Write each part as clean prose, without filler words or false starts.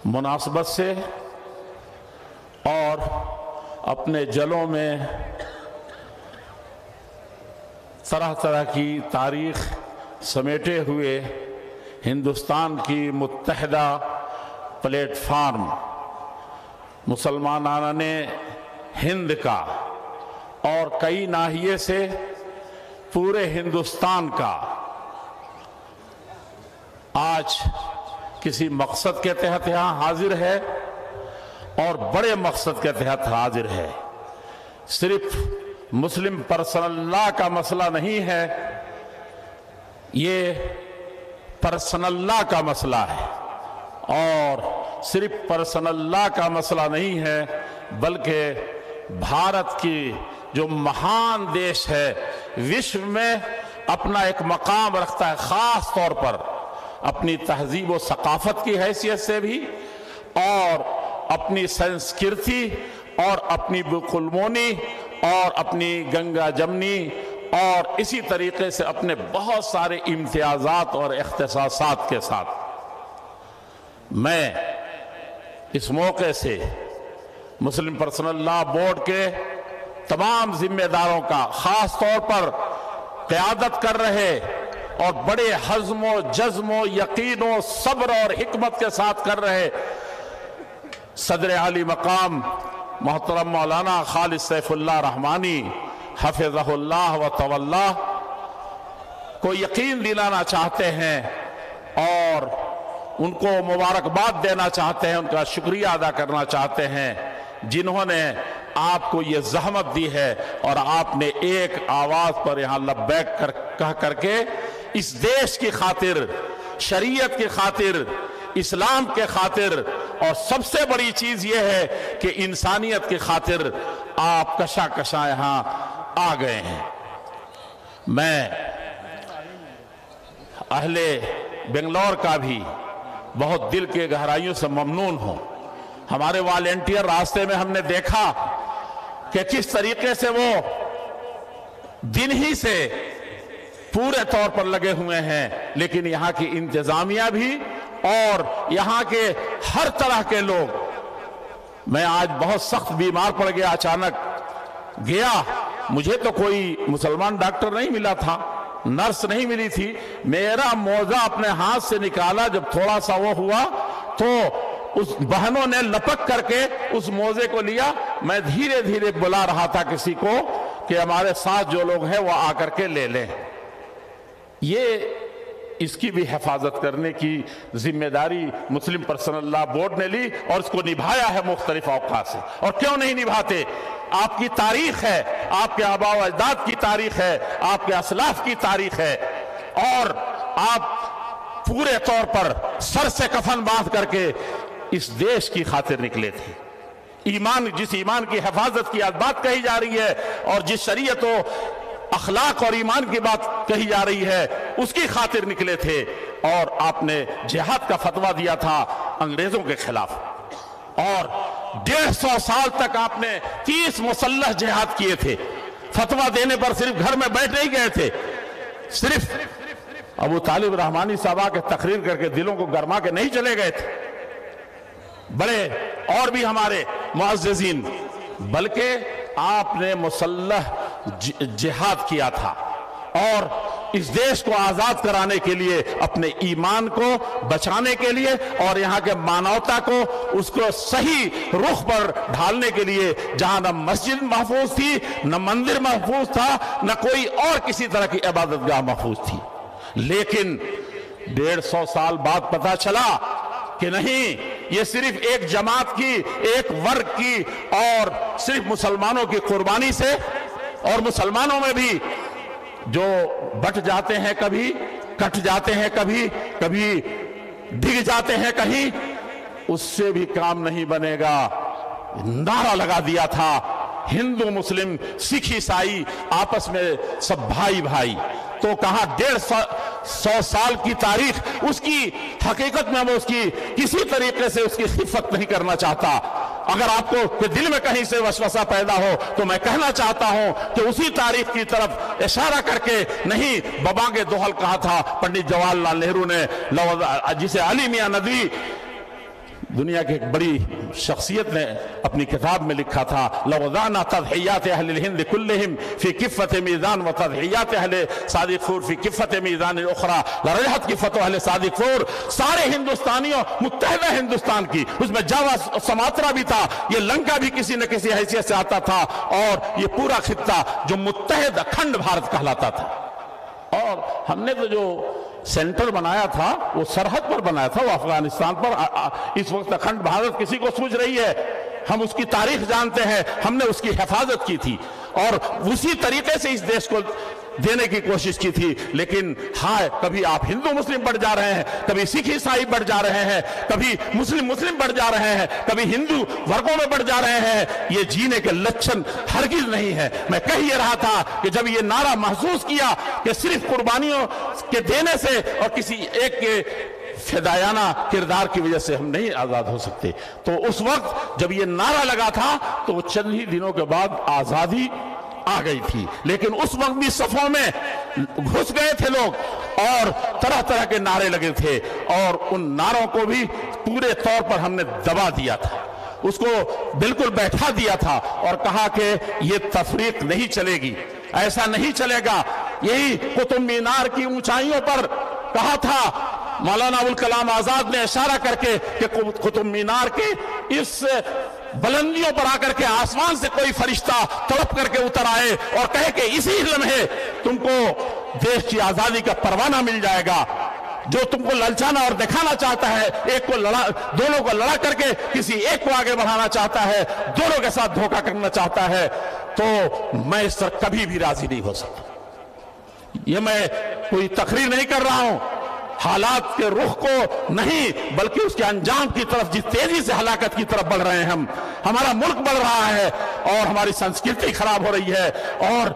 मुनासबत से और अपने जलों में तरह तरह की तारीख समेटे हुए हिंदुस्तान की मुत्तहिदा प्लेटफार्म मुसलमानान हिंद का और कई नाहिए से पूरे हिंदुस्तान का आज किसी मकसद के तहत यहाँ हाजिर है और बड़े मकसद के तहत हाजिर है। सिर्फ मुस्लिम पर्सनल लॉ का मसला नहीं है, ये पर्सनल लॉ का मसला है। और सिर्फ पर्सनल लॉ का मसला नहीं है, बल्कि भारत की जो महान देश है, विश्व में अपना एक मकाम रखता है, खास तौर पर अपनी तहजीब व सकाफत की हैसियत से भी, और अपनी संस्कृति और अपनी बुकुलमोनी और अपनी गंगा जमनी और इसी तरीके से अपने बहुत सारे इम्तियाजात और इख्तिसासात के साथ मैं इस मौके से मुस्लिम पर्सनल लॉ बोर्ड के तमाम जिम्मेदारों का, खास तौर पर क़यादत कर रहे और बड़े हज़्म जज़्म यकीन सब्र और हिकमत के साथ कर रहे सदर आली मकाम मोहतरम मौलाना खालिद सैफुल्लाह रहमानी हफ़िज़हुल्लाह व तवल्लाह को यकीन दिलाना चाहते हैं और उनको मुबारकबाद देना चाहते हैं, उनका शुक्रिया अदा करना चाहते हैं जिन्होंने आपको ये ज़हमत दी है और आपने एक आवाज़ पर यहाँ लब्बैक कह करके इस देश की खातिर, शरीयत की खातिर, इस्लाम के खातिर और सबसे बड़ी चीज़ ये है कि इंसानियत की खातिर आप कशा कशा यहाँ आ गए हैं। मैं अहले बेंगलोर का भी बहुत दिल के गहराइयों से ममनून हूँ। हमारे वॉलेंटियर रास्ते में हमने देखा कि किस तरीके से वो दिन ही से पूरे तौर पर लगे हुए हैं, लेकिन यहाँ की इंतजामिया भी और यहाँ के हर तरह के लोग। मैं आज बहुत सख्त बीमार पड़ गया, अचानक गया, मुझे तो कोई मुसलमान डॉक्टर नहीं मिला था, नर्स नहीं मिली थी। मेरा मोजा अपने हाथ से निकाला, जब थोड़ा सा वो हुआ तो उस बहनों ने लपक करके उस मोजे को लिया। मैं धीरे धीरे बुला रहा था किसी को कि हमारे साथ जो लोग हैं वो आकर के ले लें। ये इसकी भी हिफाजत करने की जिम्मेदारी मुस्लिम पर्सनल लॉ बोर्ड ने ली और इसको निभाया है मुख्तलिफ औकात से। और क्यों नहीं निभाते? आपकी तारीख है, आपके आबा व अजदाद की तारीख है, आपके असलाफ की तारीख है, और आप पूरे तौर पर सर से कफन बांध करके इस देश की खातिर निकले थे। ईमान, जिस ईमान की हिफाजत की आज बात कही जा रही है और जिस शरीयत व अखलाक और ईमान की बात कही जा रही है, उसकी खातिर निकले थे। और आपने जिहाद का फतवा दिया था अंग्रेजों के खिलाफ, और 150 साल तक आपने 30 मुसल्लह जिहाद किए थे। फतवा देने पर सिर्फ घर में बैठ नहीं गए थे, सिर्फ अबू तालिब रहमानी साहब के तकरीर करके दिलों को गरमा के नहीं चले गए थे, बड़े और भी हमारे मुअज़्ज़िज़ीन, बल्कि आपने मुसल्लह जिहाद किया था और इस देश को आजाद कराने के लिए, अपने ईमान को बचाने के लिए और यहाँ के मानवता को उसको सही रुख पर ढालने के लिए, जहां न मस्जिद महफूज थी, न मंदिर महफूज था, न कोई और किसी तरह की इबादतगाह महफूज थी। लेकिन 150 साल बाद पता चला कि नहीं, ये सिर्फ एक जमात की, एक वर्ग की और सिर्फ मुसलमानों की कुर्बानी से, और मुसलमानों में भी जो बट जाते हैं, कभी कट जाते हैं, कभी कभी डिग जाते हैं कहीं, उससे भी काम नहीं बनेगा। नारा लगा दिया था, हिंदू मुस्लिम सिख ईसाई आपस में सब भाई भाई। तो कहा 150 साल की तारीख, उसकी हकीकत में वो उसकी किसी तरीके से उसकी खिफत नहीं करना चाहता। अगर आपको दिल में कहीं से वसवसा पैदा हो तो मैं कहना चाहता हूं कि उसी तारीख की तरफ इशारा करके नहीं, बबांगे दोहल कहा था पंडित जवाहरलाल नेहरू ने, जिसे अली मियां नदवी दुनिया की एक बड़ी शख्सियत ने अपनी किताब में लिखा था, लवज़ाना तज़हियात अहलिल हिंद कुल्लिहिम फी किफ़्फ़त मीज़ान व तज़हियात अहले सादिक़फूर फी किफ़्फ़त मीज़ान उख़रा लरजहत किफ़्फ़त अहले सादिक़फूर। सारे हिंदुस्तानियों मुत्तहिदा हिंदुस्तान की, उसमें जावा समात्रा भी था, ये लंका भी किसी न किसी हैसियत से आता था, और ये पूरा खित्ता जो मुत्तहिद अखंड भारत कहलाता था। और हमने तो जो सेंटर बनाया था वो सरहद पर बनाया था, वो अफगानिस्तान पर। इस वक्त अखंड भारत किसी को सूझ रही है, हम उसकी तारीख जानते हैं, हमने उसकी हिफाजत की थी और उसी तरीके से इस देश को देने की कोशिश की थी। लेकिन हाँ, कभी आप हिंदू मुस्लिम बढ़ जा रहे हैं, कभी सिख ईसाई बढ़ जा रहे हैं, कभी मुस्लिम बढ़ जा रहे हैं, कभी हिंदू वर्गों में बढ़ जा रहे हैं। ये जीने के लक्षण हरगिज नहीं है। मैं कह ये रहा था कि जब ये नारा महसूस किया कि सिर्फ कुर्बानियों के देने से और किसी एक के फिदायाना किरदार की वजह से हम नहीं आजाद हो सकते, तो उस वक्त जब ये नारा लगा था तो चंद ही दिनों के बाद आजादी आ गई थी। लेकिन उस वक्त भी सफों में घुस गए थे लोग और तरह तरह के नारे लगे थे, और उन नारों को भी पूरे तौर पर हमने दबा दिया था, उसको बिल्कुल बैठा दिया था और कहा कि ये तफरीक नहीं चलेगी, ऐसा नहीं चलेगा। यही कुतुब मीनार की ऊंचाइयों पर कहा था मौलाना अबुल कलाम आजाद ने इशारा करके कि कुतुब मीनार के इस बुलंदियों पर आकर के आसमान से कोई फरिश्ता तड़प करके उतर आए और कहे कि इसी लम्हे तुमको देश की आजादी का परवाना मिल जाएगा। जो तुमको ललचाना और दिखाना चाहता है, एक को लड़ा, दोनों को लड़ा करके किसी एक को आगे बढ़ाना चाहता है, दोनों के साथ धोखा करना चाहता है, तो मैं इस तरह कभी भी राजी नहीं हो सकता। ये मैं कोई तकरीर नहीं कर रहा हूं, हालात के रुख को नहीं बल्कि उसके अंजाम की तरफ, जिस तेजी से हलाकत की तरफ बढ़ रहे हैं हम, हमारा मुल्क बढ़ रहा है और हमारी संस्कृति खराब हो रही है, और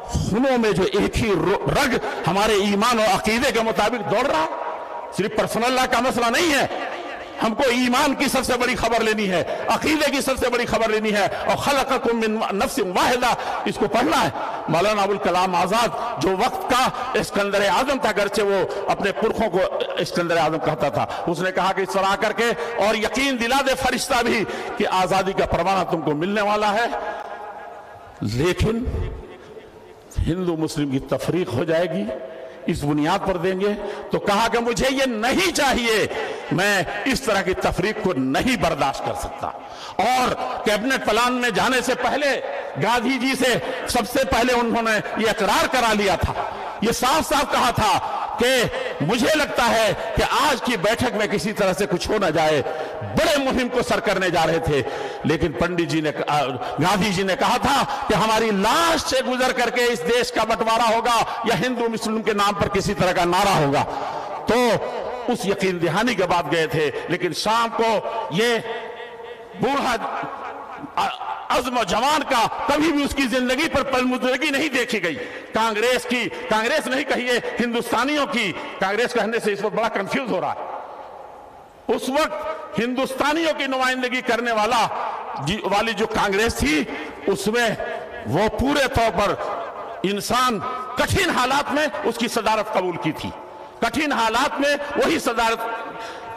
खूनों में जो एक ही रग हमारे ईमान और अकीदे के मुताबिक दौड़ रहा, सिर्फ पर्सनल लॉ का मसला नहीं है। हमको ईमान की सबसे बड़ी खबर लेनी है, अकीदे की सबसे बड़ी खबर लेनी है, और खलक़कुम मिन नफ्सिन वाहिदा, इसको पढ़ना है। मौलाना अबुल कलाम आजाद जो वक्त का इस्कंदर आजम था, अगरचे वो अपने पुरखों को इस्कंदर आजम कहता था, उसने कहा कि इस तरह आकर के और यकीन दिला दे फरिश्ता भी कि आजादी का परवाना तुमको मिलने वाला है, लेकिन हिंदू मुस्लिम की तफरीक हो जाएगी, इस बुनियाद पर देंगे। तो कहा कि मुझे ये नहीं चाहिए, मैं इस तरह की तफरीक को नहीं बर्दाश्त कर सकता। और कैबिनेट प्लान में जाने से पहले गांधी जी से सबसे पहले उन्होंने ये इकरार करा लिया था, ये साफ साफ कहा था कि मुझे लगता है कि आज की बैठक में किसी तरह से कुछ हो ना जाए। बड़े मुहिम को सर करने जा रहे थे, लेकिन पंडित जी ने, गांधी जी ने कहा था कि हमारी लाश से गुजर करके इस देश का बंटवारा होगा या हिंदू मुस्लिम के नाम पर किसी तरह का नारा होगा। तो उस यकीन दहानी के बाद गए थे, लेकिन शाम को ये बूढ़ा अज़्म जवान का कभी भी उसकी जिंदगी पर पलमुद्रगी नहीं देखी गई। कांग्रेस की, कांग्रेस नहीं कहिए हिंदुस्तानियों की, कांग्रेस कहने से इस वक्त बड़ा कंफ्यूज हो रहा है। उस वक्त हिंदुस्तानियों की नुमाइंदगी करने वाली जो कांग्रेस थी, उसमें वो पूरे तौर पर इंसान कठिन हालात में उसकी सदारत कबूल की थी। कठिन हालात में वही सदारत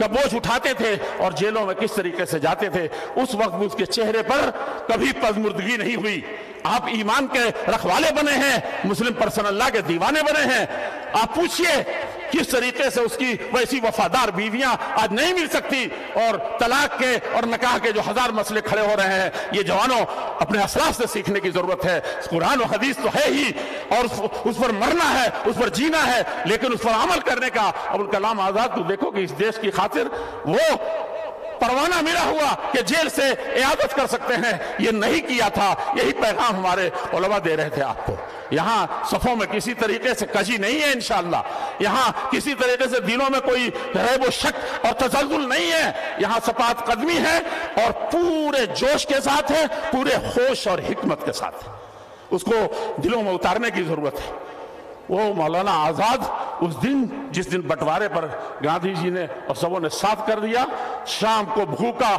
का बोझ उठाते थे और जेलों में किस तरीके से जाते थे। उस वक्त भी उसके चेहरे पर कभी पजमुर्दगी नहीं हुई। आप ईमान के रखवाले बने हैं, मुस्लिम पर्सनल लॉ के दीवाने बने हैं। आप पूछिए किस तरीके से उसकी वैसी वफादार बीवियां आज नहीं मिल सकती, और तलाक के और निकाह के जो हजार मसले खड़े हो रहे हैं, ये जवानों अपने असलाफ से सीखने की जरूरत है। कुरान और हदीस तो है ही, और उस पर मरना है, उस पर जीना है, लेकिन उस पर अमल करने का। अबुल कलाम आजाद को देखो कि इस देश की खातिर वो परवाना मिला हुआ कि जेल से इयादत कर सकते हैं, ये नहीं किया था। यही पैगाम हमारे उलमा दे रहे थे आपको। यहाँ सफों में किसी तरीके से कजी नहीं है इंशाअल्लाह, यहाँ किसी तरीके से दिलों में कोई रैब व शक और तसल्जुल नहीं है। यहाँ सपात कदमी है और पूरे जोश के साथ है, पूरे होश और हिकमत के साथ है। उसको दिलों में उतारने की जरूरत है। वो मौलाना आजाद उस दिन, जिस दिन बंटवारे पर गांधी जी ने और सबों ने साथ कर दिया, शाम को भूखा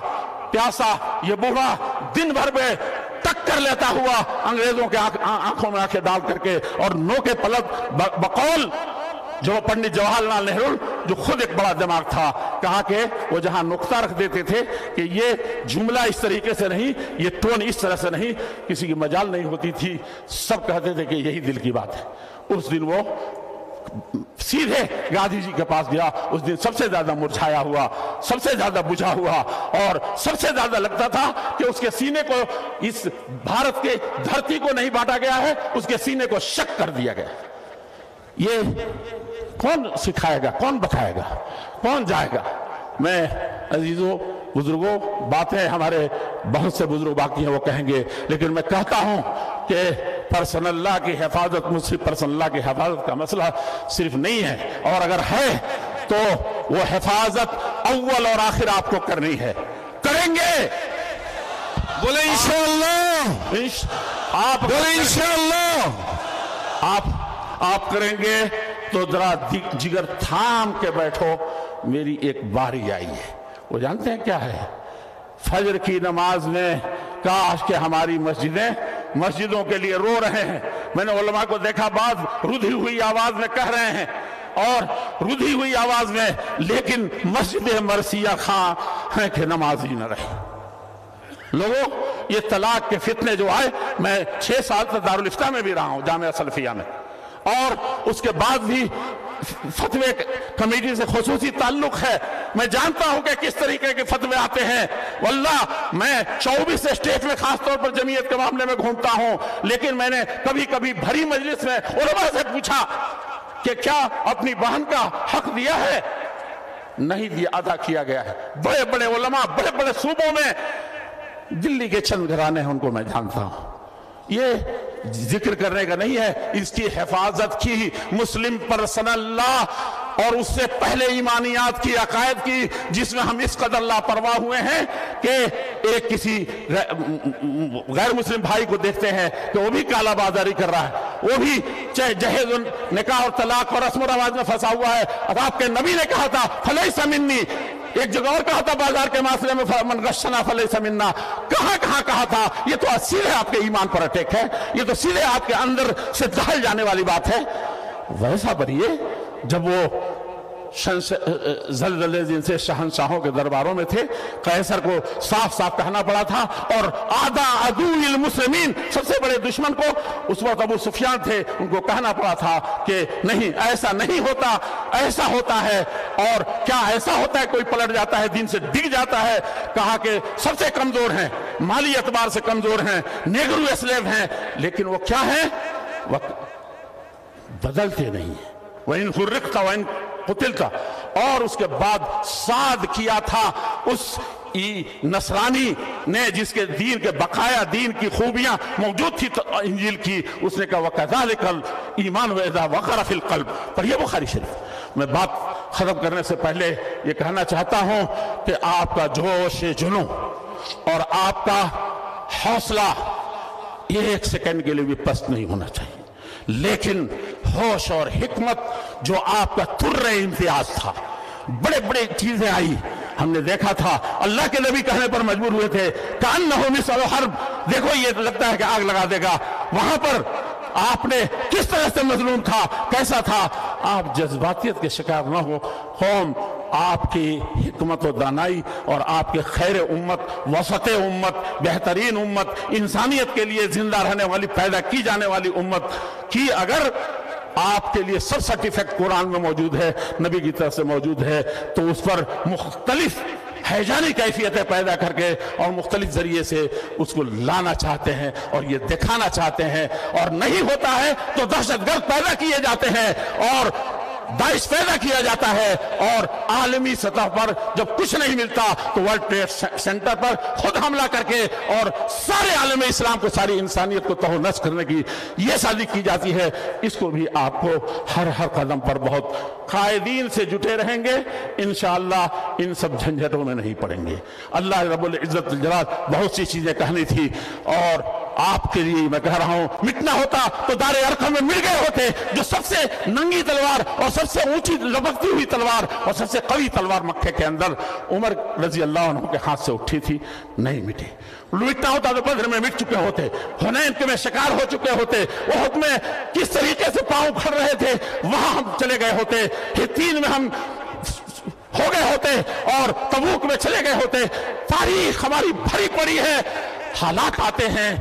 प्यासा ये बूढ़ा दिन भर में टक्कर लेता हुआ अंग्रेजों के आंखों में आंखें डाल करके, और नोके पलक बकौल जो पंडित जवाहरलाल नेहरू, जो खुद एक बड़ा दिमाग था, کہا کہ وہ جہاں نقطہ رکھ دیتے تھے کہ یہ جملہ اس طریقے سے نہیں، یہ ٹون اس طرح سے نہیں، کسی کی مجال نہیں ہوتی تھی، سب کہتے تھے کہ یہی دل کی بات ہے۔ اس دن وہ سیدھے گاندھی جی کے پاس گیا، اس دن سب سے زیادہ مرجھایا ہوا، سب سے زیادہ بجھا ہوا، اور سب سے زیادہ لگتا تھا کہ اس کے سینے کو اس بھارت کے دھرتی کو نہیں بانٹا گیا ہے، اس کے سینے کو شک کر دیا گیا۔ یہ کون سکھائے گا، کون بتائے گا، کون جائے گا؟ میں عزیزوں بزرگوں، باتیں ہمارے بہت سے بزرگ باقی ہیں وہ کہیں گے، لیکن میں کہتا ہوں کہ پرسن اللہ کی حفاظت، مسلم پرسن اللہ کی حفاظت کا مسئلہ صرف نہیں ہے، اور اگر ہے تو وہ حفاظت اول اور آخر آپ کو کرنی ہے، کریں گے بولے انشاءاللہ، آپ بولے انشاءاللہ، آپ کریں گے تو ذرا جگر تھام کے بیٹھو، میری ایک باری آئی ہے۔ وہ جانتے ہیں کیا ہے؟ فجر کی نماز میں کاش کہ ہماری مسجدوں کے لیے رو رہے ہیں۔ میں نے علماء کو دیکھا، بعض رودھی ہوئی آواز میں کہہ رہے ہیں، اور رودھی ہوئی آواز میں، لیکن مسجد مرثیہ خواں ہے کہ نماز ہی نہ رہے۔ لوگوں، یہ طلاق کے فتنے جو آئے، میں 6 سال تک دارالفتہ میں بھی رہا ہوں، جامعہ سلفیہ میں، اور اس کے بعد بھی فتوے کمیٹی سے خصوصی تعلق ہے، میں جانتا ہوں کہ کس طریقے کے فتوے آتے ہیں۔ واللہ میں 24 اسٹیٹ میں خاص طور پر جمعیت کے معاملے میں گھومتا ہوں، لیکن میں نے کبھی کبھی بھری مجلس میں علماء سے پوچھا کہ کیا اپنی بہن کا حق دیا ہے؟ نہیں دیا، ادا کیا گیا ہے۔ بڑے بڑے علماء بڑے بڑے صوبوں میں، دلی کے چند گھرانے ہیں، ان کو میں جانتا ہوں۔ یہ ذکر کرنے کا نہیں ہے، اس کی حفاظت کی، مسلم پرسن اللہ اور اس سے پہلے ایمانیات کی، عقائد کی، جس میں ہم اس قدر لاپرواہ ہوئے ہیں کہ ایک کسی غیر مسلم بھائی کو دیکھتے ہیں کہ وہ بھی کالا بازاری کر رہا ہے، وہ بھی جہیز نکاح اور طلاق اور رسم و رواج میں پھنسا ہوا ہے۔ اب آپ کے نبی نے کہا تھا فلیس منی، ایک جگہ اور کہا تھا بازار کے معاملے میں من غشنا فلیس منا، کہاں کہا تھا؟ یہ تو سیدھے آپ کے ایمان پر اٹیک ہے، یہ تو سیدھے آپ کے اندر سے دہل جانے والی بات ہے۔ ویسا بنیے جب وہ زلزلے جن سے شہنشاہوں کے درباروں میں تھے، قیصر کو صاف صاف کہنا پڑا تھا، اور آدھا عدو المسلمین، سب سے بڑے دشمن کو اس وقت ابو سفیان تھے، ان کو کہنا پڑا تھا کہ نہیں، ایسا نہیں ہوتا، ایسا ہوتا ہے۔ اور کیا ایسا ہوتا ہے؟ کوئی پلٹ جاتا ہے، دین سے ڈگ جاتا ہے۔ کہا کہ سب سے کمزور ہیں، مالی اعتبار سے کمزور ہیں، نیگرو اسلیو ہیں، لیکن وہ کیا ہیں؟ وہ بدلتے نہیں ہیں۔ وَإِن فُرِّقْتَ وَإِن قُتِلْتَ، اور اس کے بعد صاد کیا تھا اس نصرانی نے جس کے دین کے بقایا دین کی خوبیاں موجود تھی انجیل کی، اس نے کہا وَكَذَلِكَ الْإِيمَانُ وَإِذَا وَقَرَ فِي الْقَلْبِ۔ پر یہ بخاری شریف میں بات ختم کرنے سے پہلے یہ کہنا چاہتا ہوں کہ آپ کا جوش جنوں اور آپ کا حوصلہ ایک سیکنڈ کے لیے بھی پست نہیں ہونا چاہیے، لیکن ہوش اور حکمت جو آپ کا تر امتیاز تھا، بڑے بڑے چیزیں آئی، ہم نے دیکھا تھا، اللہ کے نبی کہنے پر مجبور ہوئے تھے کأنہ مثل حرب، دیکھو یہ لگتا ہے کہ آگ لگا دے گا، وہاں پر آپ نے کس طرح سے مظلوم تھا، کیسا تھا؟ آپ جذباتیت کے شکار نہ ہو، قوم آپ کی حکمت و دانائی اور آپ کے خیر امت، وسط امت، بہترین امت، انسانیت کے لیے زندہ رہنے والی، پیدا کی جانے والی امت کی اگر آپ کے لیے سب سرٹیفکٹ قرآن میں موجود ہے، نبی کی طرف سے موجود ہے، تو اس پر مختلف ہیجانی کیفیتیں پیدا کر کے اور مختلف ذریعے سے اس کو لانا چاہتے ہیں اور یہ دکھانا چاہتے ہیں، اور نہیں ہوتا ہے تو دہشت گرد پیدا کیے جاتے ہیں اور داعش پیدا کیا جاتا ہے، اور عالمی سطح پر جب کچھ نہیں ملتا تو ورلڈ ٹریڈ سینٹر پر خود حملہ کر کے اور سارے عالم اسلام کو، ساری انسانیت کو تہو نشر کرنے کی یہ سازش کی جاتی ہے۔ اس کو بھی آپ کو ہر قدم پر بہت قائدین سے جٹے رہیں گے، انشاءاللہ ان سب جھنجھٹوں میں نہیں پڑیں گے۔ اللہ رب العزت الجلال بہت سی چیزیں کہنی تھی، اور آپ کے لیے میں کہہ رہا ہوں مٹنا ہوتا تو دار ارقم میں مل گئے ہوتے، جو سب سے ننگی تلوار اور سب سے اونچی لبکتی ہوئی تلوار اور سب سے قوی تلوار مکے کے اندر عمر رضی اللہ عنہ کے ہاتھ سے اٹھی تھی، نہیں مٹی۔ مٹنا ہوتا تو بدر میں مٹ چکے ہوتے، حنین کے میں شکار ہو چکے ہوتے، احد میں کس طریقے سے پاؤں کھڑ رہے تھے وہاں ہم چلے گئے ہوتے، ہتین میں ہم ہو گئے ہوتے اور تبوک میں چلے گئے ہوتے. تاریخ ہماری بھری پڑی ہے، حالات آتے ہیں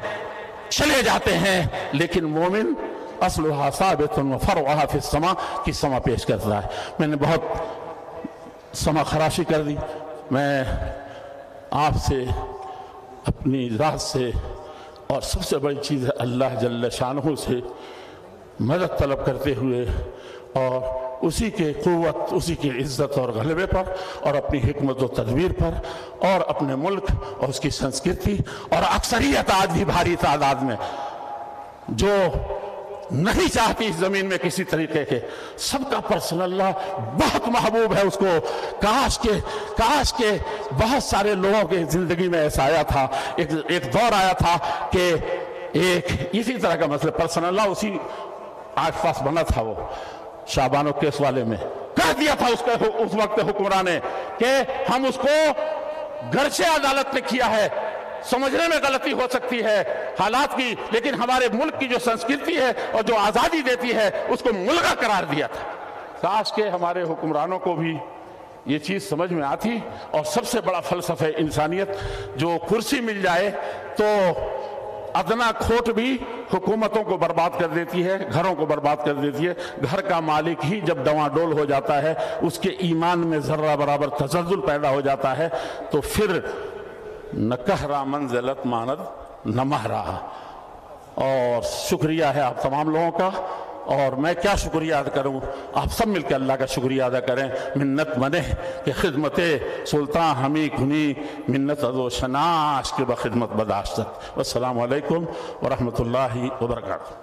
چلے جاتے ہیں، لیکن مومن اصلها ثابت وفرعها في السماء کی سما پیش کرتا ہے. میں نے بہت سما خراشی کر دی. میں آپ سے اپنی ذات سے اور سب سے بڑی چیز ہے اللہ جل شانہ سے مدد طلب کرتے ہوئے اور اسی کے قوت، اسی کی عزت اور غلبے پر اور اپنی حکمت و تدبیر پر اور اپنے ملک اور اس کی سنسکرتی اور اکثریت آج بھی بھاری تعداد میں جو نہیں چاہتی اس زمین میں کسی طریقے کے، سب کا پرسنل اللہ بہت محبوب ہے اس کو. کاش کے بہت سارے لوگوں کے زندگی میں ایسا آیا تھا، ایک دور آیا تھا کہ ایک اسی طرح کا مسئلہ پرسنل اللہ اسی آس پاس بنا تھا. وہ شعبانو کیس والے میں کہہ دیا تھا اس وقت حکمران نے کہ ہم اس کو گرچہ عدالت نے کیا ہے، سمجھنے میں غلطی ہو سکتی ہے حالات کی، لیکن ہمارے ملک کی جو سنسکرتی ہے اور جو آزادی دیتی ہے اس کو ملغا قرار دیا تھا. کاش کہ ہمارے حکمرانوں کو بھی یہ چیز سمجھ میں آتی. اور سب سے بڑا فلسفہ انسانیت، جو کرسی مل جائے تو ادنا کھوٹ بھی حکومتوں کو برباد کر دیتی ہے، گھروں کو برباد کر دیتی ہے. گھر کا مالک ہی جب ڈواڈول ہو جاتا ہے، اس کے ایمان میں ذرہ برابر تزلزل پیدا ہو جاتا ہے، تو پھر نہ کہرا منزلت ماند نہ مہرا. اور شکریہ ہے آپ تمام لوگوں کا. اور میں کیا شکریہ ادا کروں، آپ سب مل کے اللہ کا شکریہ ادا کریں. منت منہ کہ خدمت سلطان ہمی کنی، منت ازو شناش کے بخدمت بداشت. والسلام علیکم ورحمۃ اللہ وبرکاتہ.